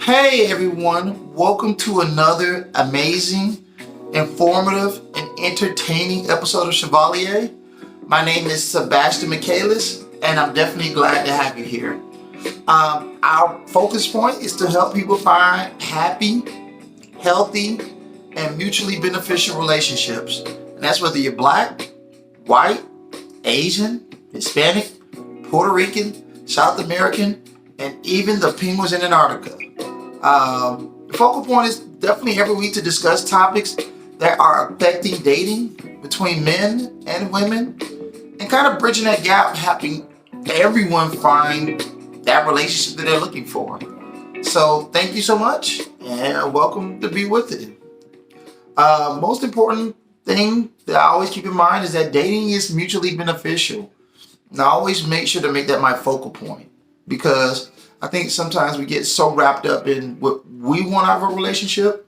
Hey everyone, welcome to another amazing, informative, and entertaining episode of Chevalier. My name is Sebastian Michaelis, and I'm definitely glad to have you here. Our focus point is to help people find happy, healthy, and mutually beneficial relationships. And that's whether you're black, white, Asian, Hispanic, Puerto Rican, South American, and even the penguins in Antarctica. The focal point is definitely every week to discuss topics that are affecting dating between men and women and kind of bridging that gap, helping everyone find that relationship that they're looking for. So thank you so much and welcome to be with it. Most important thing that I always keep in mind is that dating is mutually beneficial. And I always make sure to make that my focal point because I think sometimes we get so wrapped up in what we want out of a relationship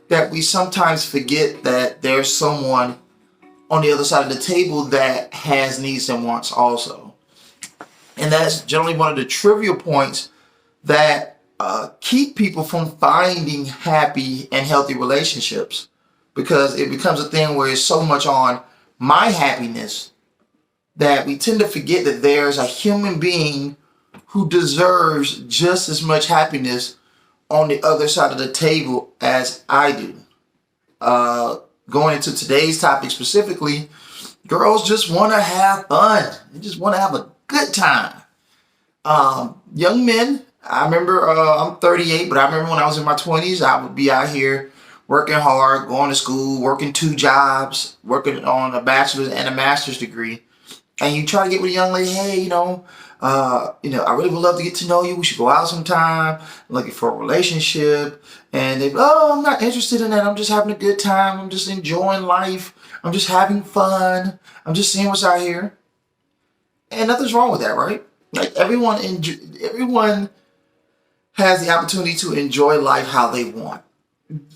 that we sometimes forget that there's someone on the other side of the table that has needs and wants also. And that's generally one of the trivial points that keep people from finding happy and healthy relationships because it becomes a thing where it's so much on my happiness that we tend to forget that there's a human being who deserves just as much happiness on the other side of the table as I do. Going into today's topic specifically, girls just want to have fun. They just want to have a good time. Young men, I remember I'm 38, but I remember when I was in my 20s, I would be out here working hard, going to school, working 2 jobs, working on a bachelor's and a master's degree. And you try to get with a young lady, hey, I really would love to get to know you. We should go out sometime. I'm looking for a relationship. And they, I'm not interested in that. I'm just having a good time. I'm just enjoying life. I'm just having fun. I'm just seeing what's out here. And nothing's wrong with that, right? Like everyone has the opportunity to enjoy life how they want.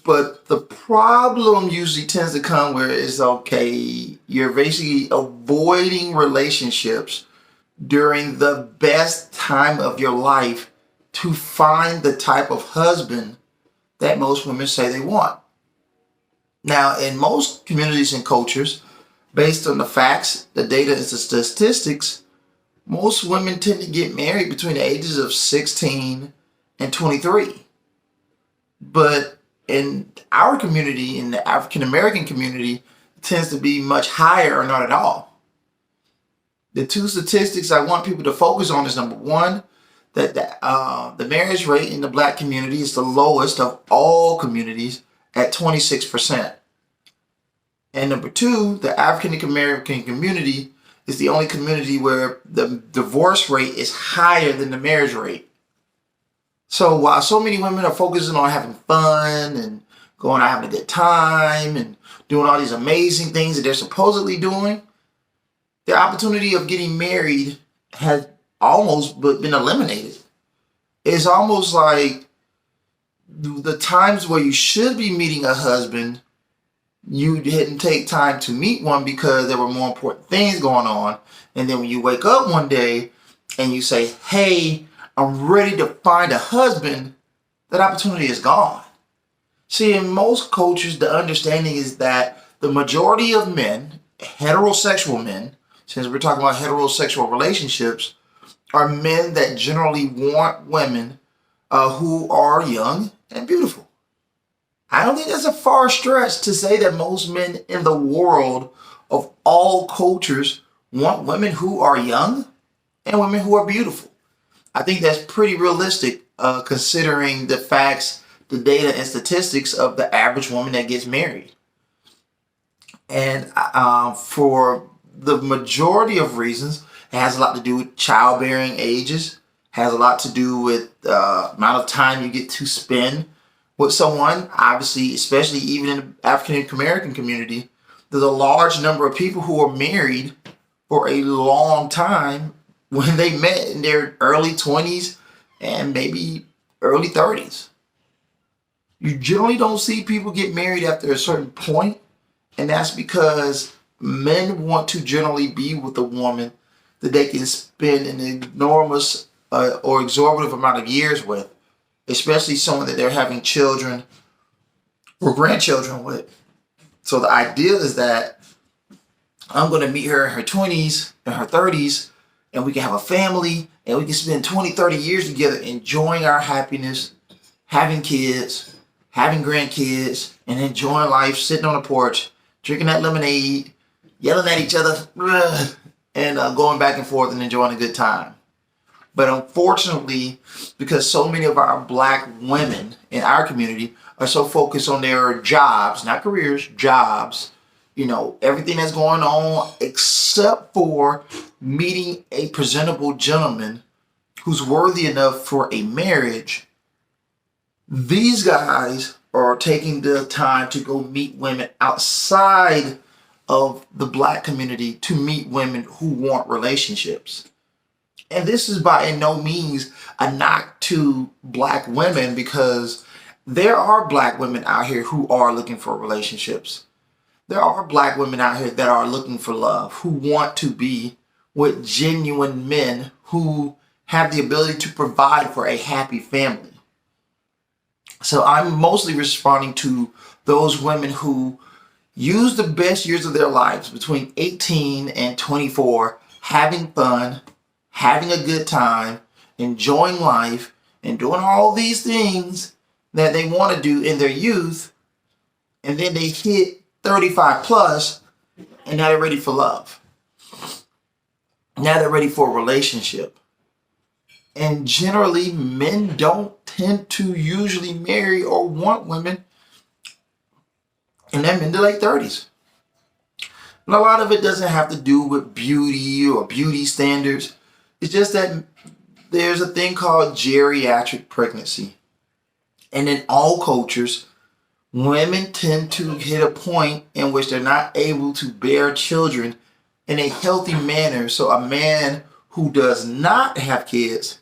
But the problem usually tends to come where it's okay, you're basically avoiding relationships during the best time of your life to find the type of husband that most women say they want. Now, in most communities and cultures, based on the facts, the data, and the statistics, most women tend to get married between the ages of 16 and 23. But in our community, in the African American community, it tends to be much higher or not at all. The 2 statistics I want people to focus on is number 1, that the marriage rate in the black community is the lowest of all communities at 26%. And number 2, the African American community is the only community where the divorce rate is higher than the marriage rate. So while so many women are focusing on having fun and going out having a good time and doing all these amazing things that they're supposedly doing, the opportunity of getting married has almost been eliminated. It's almost like the times where you should be meeting a husband, you didn't take time to meet one because there were more important things going on. And then when you wake up one day and you say, hey, I'm ready to find a husband, that opportunity is gone. See, in most cultures, the understanding is that the majority of men, heterosexual men, since we're talking about heterosexual relationships, are men that generally want women who are young and beautiful. I don't think that's a far stretch to say that most men in the world of all cultures want women who are young and women who are beautiful. I think that's pretty realistic considering the facts, the data, and statistics of the average woman that gets married. And for the majority of reasons, it has a lot to do with childbearing ages, has a lot to do with the amount of time you get to spend with someone. Obviously, especially even in the African American community, there's a large number of people who are married for a long time when they met in their early 20s and maybe early 30s. You generally don't see people get married after a certain point, and that's because men want to generally be with a woman that they can spend an enormous or exorbitant amount of years with. especially someone that they're having children or grandchildren with. So the idea is that I'm going to meet her in her 20s and her 30s, and we can have a family, and we can spend 20, 30 years together enjoying our happiness, having kids, having grandkids, and enjoying life, sitting on the porch, drinking that lemonade, yelling at each other, and going back and forth and enjoying a good time. But unfortunately, because so many of our black women in our community are so focused on their jobs, not careers, jobs, everything that's going on except for meeting a presentable gentleman who's worthy enough for a marriage, these guys are taking the time to go meet women outside of the black community to meet women who want relationships. And this is by no means a knock to black women, because there are black women out here who are looking for relationships. There are black women out here that are looking for love, who want to be with genuine men who have the ability to provide for a happy family. So I'm mostly responding to those women who use the best years of their lives between 18 and 24, having fun, having a good time, enjoying life, and doing all these things that they want to do in their youth, and then they hit 35 plus, and now they're ready for love. Now they're ready for a relationship. And generally, men don't tend to usually marry or want women in their mid to late 30s. And a lot of it doesn't have to do with beauty or beauty standards. It's just that there's a thing called geriatric pregnancy. And in all cultures, women tend to hit a point in which they're not able to bear children in a healthy manner. So a man who does not have kids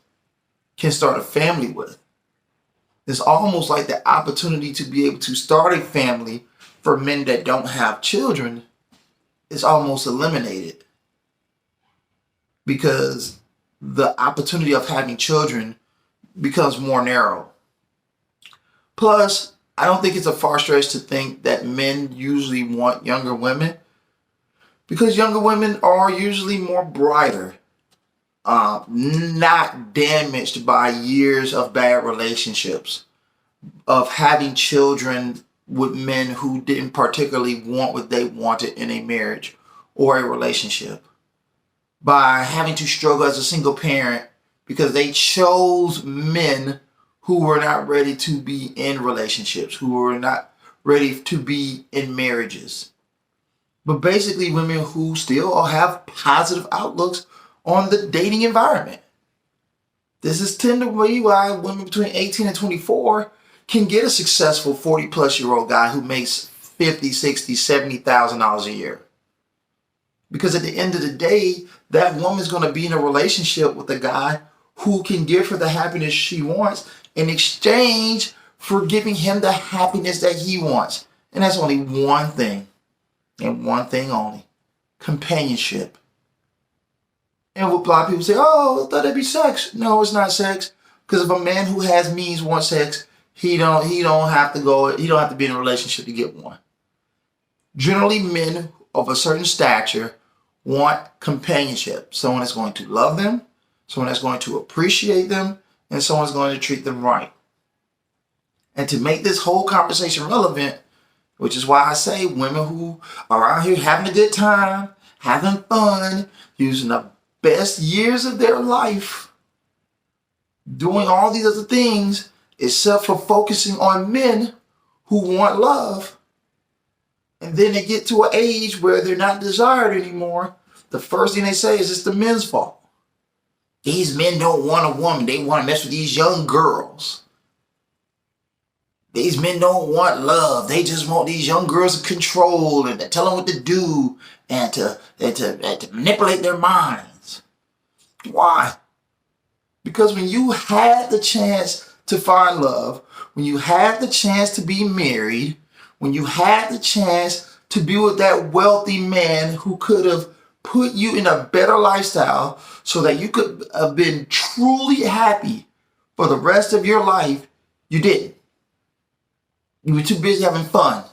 can start a family with. It's almost like the opportunity to be able to start a family for men that don't have children is almost eliminated, because the opportunity of having children becomes more narrow. Plus, I don't think it's a far stretch to think that men usually want younger women, because younger women are usually more brighter, not damaged by years of bad relationships, of having children with men who didn't particularly want what they wanted in a marriage or a relationship, by having to struggle as a single parent because they chose men who were not ready to be in relationships, who were not ready to be in marriages. But basically, women who still have positive outlooks on the dating environment. This is tend to be why women between 18 and 24 can get a successful 40 plus year old guy who makes $50, $60, $70,000 a year. Because at the end of the day, that woman's going to be in a relationship with a guy who can give her the happiness she wants in exchange for giving him the happiness that he wants. And that's only one thing, and one thing only: companionship. And a lot of people say, oh, I thought it'd be sex. No, it's not sex. Because if a man who has means wants sex, he don't have to be in a relationship to get one. Generally, men of a certain stature want companionship. Someone that's going to love them, someone that's going to appreciate them, and someone's going to treat them right. And to make this whole conversation relevant, which is why I say women who are out here having a good time, having fun, using the best years of their life, doing all these other things, except for focusing on men who want love, and then they get to an age where they're not desired anymore, the first thing they say is it's the men's fault. These men don't want a woman. They want to mess with these young girls. These men don't want love. They just want these young girls to control and to tell them what to do and to manipulate their minds. Why? Because when you had the chance to find love, when you had the chance to be married, when you had the chance to be with that wealthy man who could have put you in a better lifestyle so that you could have been truly happy for the rest of your life, You didn't. You were too busy having fun.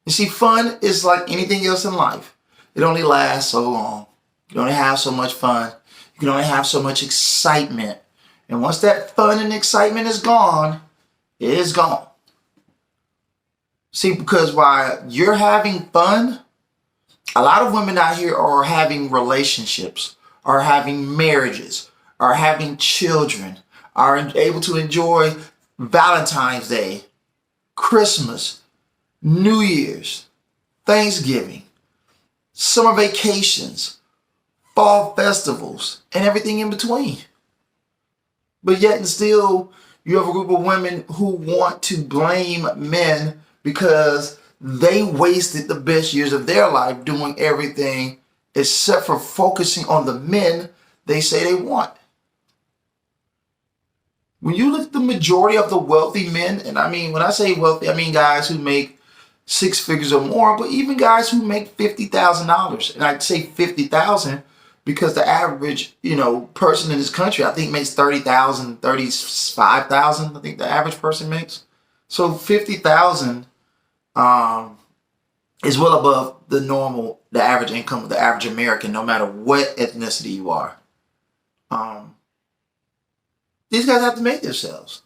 You see, fun is like anything else in life. It only lasts so long. You can only have so much fun. You can only have so much excitement. And once that fun and excitement is gone, it is gone. See, because while you're having fun, a lot of women out here are having relationships, are having marriages, are having children, are able to enjoy Valentine's Day, Christmas, New Year's, Thanksgiving, summer vacations, fall festivals, and everything in between. But yet and still, you have a group of women who want to blame men because they wasted the best years of their life doing everything except for focusing on the men they say they want. When you look at the majority of the wealthy men, and I mean, when I say wealthy, I mean guys who make six figures or more, but even guys who make $50,000. And I'd say 50,000 because the average, person in this country, I think makes 30,000, 35,000. I think the average person makes. So 50,000 is well above the average income of the average American, no matter what ethnicity you are. These guys have to make themselves.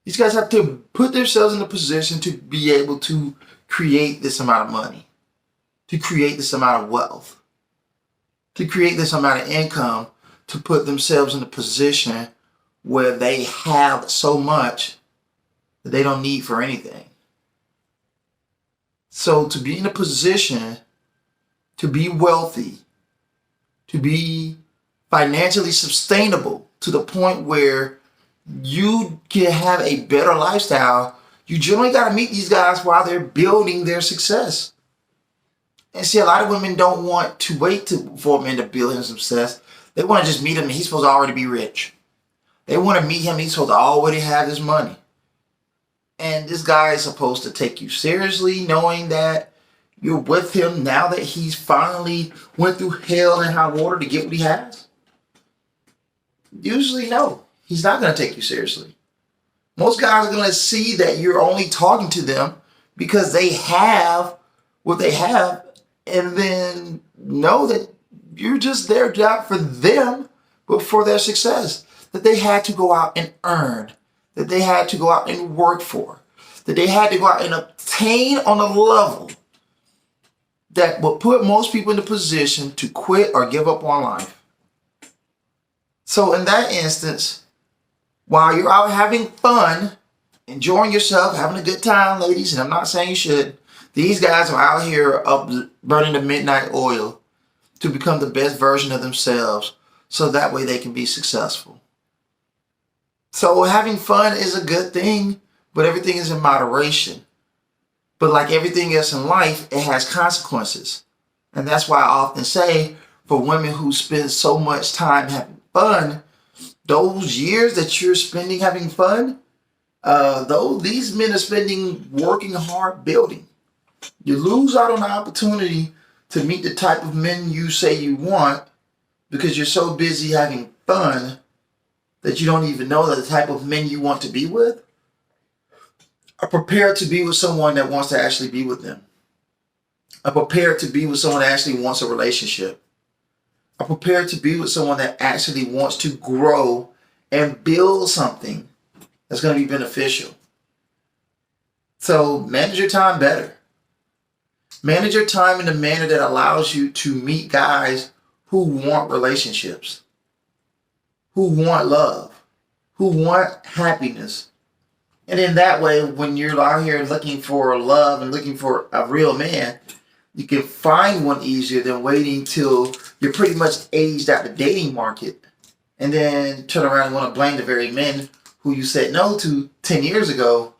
These guys have to put themselves in a position to be able to create this amount of money, to create this amount of wealth, to create this amount of income, to put themselves in a position where they have so much that they don't need for anything. So to be in a position to be wealthy, to be financially sustainable to the point where you can have a better lifestyle, you generally got to meet these guys while they're building their success. And see, a lot of women don't want to wait for a man to build his success. They want to just meet him and he's supposed to already be rich. They want to meet him, he's supposed to already have his money. And this guy is supposed to take you seriously, knowing that you're with him now that he's finally went through hell and high water to get what he has. Usually, no. He's not going to take you seriously. Most guys are going to see that you're only talking to them because they have what they have, and then know that you're just there not for them, but for their success. That they had to go out and earn, that they had to go out and work for, that they had to go out and obtain on a level that would put most people in the position to quit or give up on life. So in that instance, while you're out having fun, enjoying yourself, having a good time, ladies, and I'm not saying you should, these guys are out here up burning the midnight oil to become the best version of themselves so that way they can be successful. So having fun is a good thing, but everything is in moderation. But like everything else in life, it has consequences. And that's why I often say for women who spend so much time having fun, those years that you're spending having fun, though these men are spending working hard building. You lose out on the opportunity to meet the type of men you say you want because you're so busy having fun that you don't even know that the type of men you want to be with are prepared to be with someone that wants to actually be with them. Are prepared to be with someone that actually wants a relationship. Are prepared to be with someone that actually wants to grow and build something that's going to be beneficial. So manage your time better. Manage your time in a manner that allows you to meet guys who want relationships, who want love, who want happiness. And in that way, when you're out here looking for love and looking for a real man, you can find one easier than waiting till you're pretty much aged out the dating market and then turn around and want to blame the very men who you said no to 10 years ago,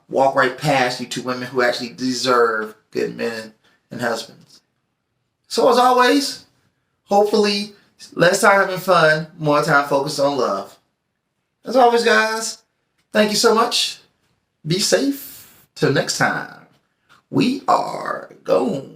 walk right past you to women who actually deserve good men and husbands. So as always, hopefully less time having fun, more time focused on love. As always, guys, thank you so much. Be safe. Till next time. We are gone.